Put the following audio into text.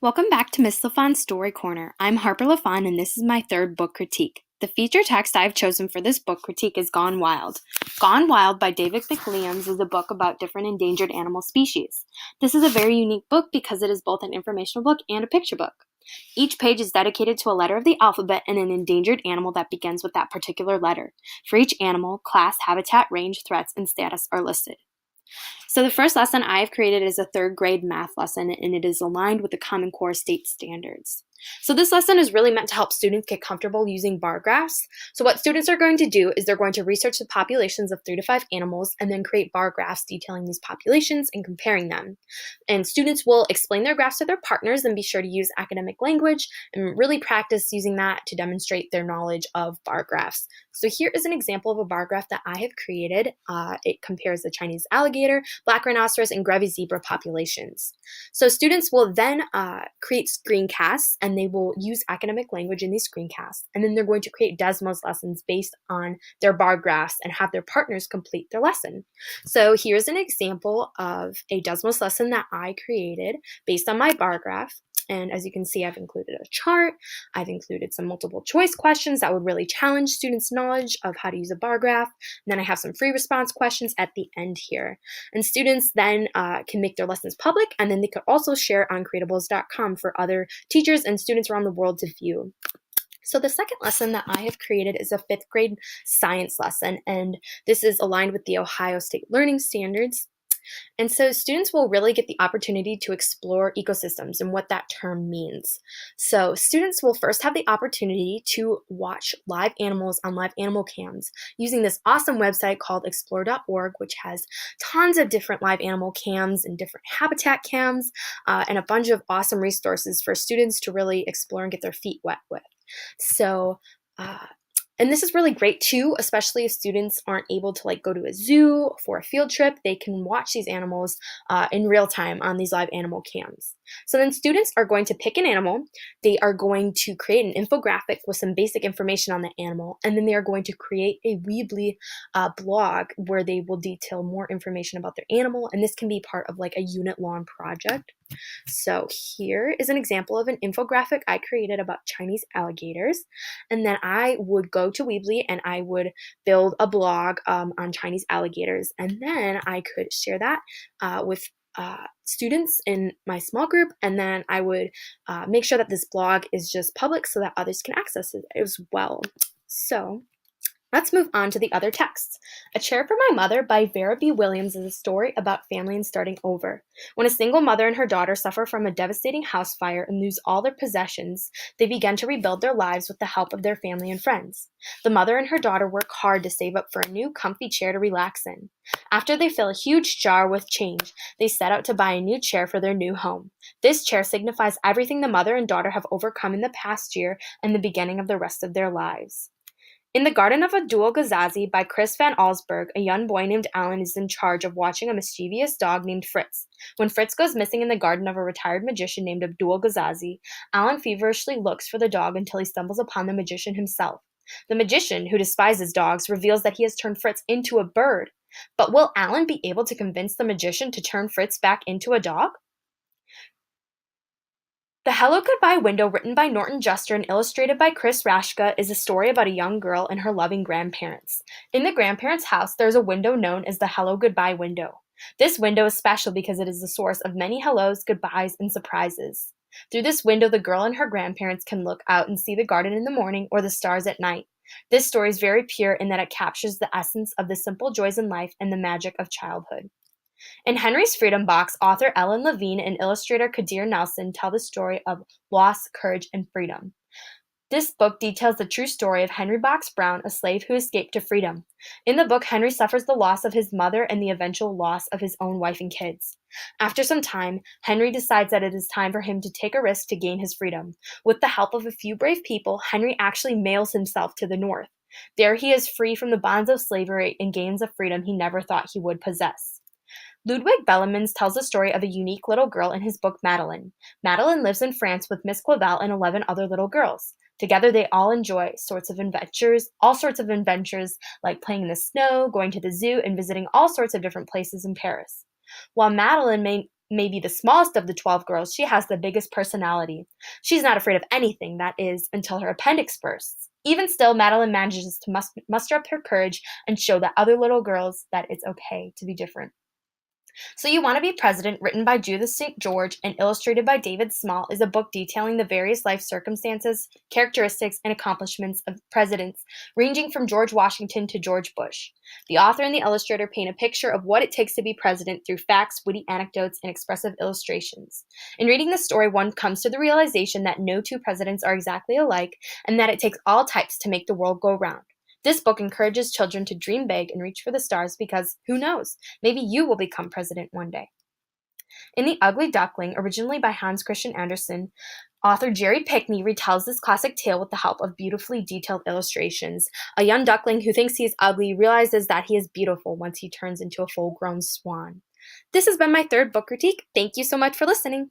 Welcome back to Miss LaFawn's Story Corner. I'm Harper LaFawn, and this is my third book critique. The feature text I've chosen for this book critique is Gone Wild. Gone Wild by David McWilliams is a book about different endangered animal species. This is a very unique book because it is both an informational book and a picture book. Each page is dedicated to a letter of the alphabet and an endangered animal that begins with that particular letter. For each animal, class, habitat, range, threats, and status are listed. So the first lesson I have created is a third grade math lesson, and it is aligned with the Common Core state standards. So this lesson is really meant to help students get comfortable using bar graphs. So what students are going to do is they're going to research the populations of 3 to 5 animals and then create bar graphs detailing these populations and comparing them. And students will explain their graphs to their partners and be sure to use academic language and really practice using that to demonstrate their knowledge of bar graphs. So here is an example of a bar graph that I have created. It compares the Chinese alligator, black rhinoceros, and Grevy zebra populations. So students will then create screencasts, and they will use academic language in these screencasts. And then they're going to create Desmos lessons based on their bar graphs and have their partners complete their lesson. So here's an example of a Desmos lesson that I created based on my bar graph. And as you can see, I've included a chart. I've included some multiple choice questions that would really challenge students' knowledge of how to use a bar graph. And then I have some free response questions at the end here. And students then can make their lessons public, and then they could also share on creatables.com for other teachers and students around the world to view. So the second lesson that I have created is a 5th grade science lesson, and this is aligned with the Ohio State Learning Standards. And so students will really get the opportunity to explore ecosystems and what that term means. So students will first have the opportunity to watch live animals on live animal cams using this awesome website called explore.org, which has tons of different live animal cams and different habitat cams and a bunch of awesome resources for students to really explore and get their feet wet with. So, and this is really great too, especially if students aren't able to go to a zoo for a field trip. They can watch these animals in real time on these live animal cams. So then students are going to pick an animal. They are going to create an infographic with some basic information on the animal, and then they are going to create a Weebly blog where they will detail more information about their animal, and this can be part of a unit-long project. So here is an example of an infographic I created about Chinese alligators, and then I would go to Weebly and I would build a blog on Chinese alligators, and then I could share that with students in my small group, and then I would make sure that this blog is just public so that others can access it as well. So let's move on to the other texts. A Chair for My Mother by Vera B. Williams is a story about family and starting over. When a single mother and her daughter suffer from a devastating house fire and lose all their possessions, they begin to rebuild their lives with the help of their family and friends. The mother and her daughter work hard to save up for a new, comfy chair to relax in. After they fill a huge jar with change, they set out to buy a new chair for their new home. This chair signifies everything the mother and daughter have overcome in the past year and the beginning of the rest of their lives. In the Garden of Abdul Ghazazi by Chris Van Allsburg, a young boy named Alan is in charge of watching a mischievous dog named Fritz. When Fritz goes missing in the garden of a retired magician named Abdul Ghazazi, Alan feverishly looks for the dog until he stumbles upon the magician himself. The magician, who despises dogs, reveals that he has turned Fritz into a bird. But will Alan be able to convince the magician to turn Fritz back into a dog? The Hello Goodbye Window, written by Norton Juster and illustrated by Chris Rashka, is a story about a young girl and her loving grandparents. In the grandparents' house, there is a window known as the Hello Goodbye Window. This window is special because it is the source of many hellos, goodbyes, and surprises. Through this window, the girl and her grandparents can look out and see the garden in the morning or the stars at night. This story is very pure in that it captures the essence of the simple joys in life and the magic of childhood. In Henry's Freedom Box, author Ellen Levine and illustrator Kadir Nelson tell the story of loss, courage, and freedom. This book details the true story of Henry Box Brown, a slave who escaped to freedom. In the book, Henry suffers the loss of his mother and the eventual loss of his own wife and kids. After some time, Henry decides that it is time for him to take a risk to gain his freedom. With the help of a few brave people, Henry actually mails himself to the North. There he is free from the bonds of slavery and gains a freedom he never thought he would possess. Ludwig Bellemans tells the story of a unique little girl in his book Madeline. Madeline lives in France with Miss Clavel and 11 other little girls. Together they all enjoy all sorts of adventures like playing in the snow, going to the zoo, and visiting all sorts of different places in Paris. While Madeline may may be the smallest of the 12 girls, she has the biggest personality. She's not afraid of anything, that is, until her appendix bursts. Even still, Madeline manages to muster up her courage and show the other little girls that it's okay to be different. So You Want to Be President, written by Judith St. George and illustrated by David Small, is a book detailing the various life circumstances, characteristics, and accomplishments of presidents, ranging from George Washington to George Bush. The author and the illustrator paint a picture of what it takes to be president through facts, witty anecdotes, and expressive illustrations. In reading the story, one comes to the realization that no two presidents are exactly alike, and that it takes all types to make the world go round. This book encourages children to dream big and reach for the stars because, who knows, maybe you will become president one day. In The Ugly Duckling, originally by Hans Christian Andersen, author Jerry Pickney retells this classic tale with the help of beautifully detailed illustrations. A young duckling who thinks he is ugly realizes that he is beautiful once he turns into a full-grown swan. This has been my third book critique. Thank you so much for listening.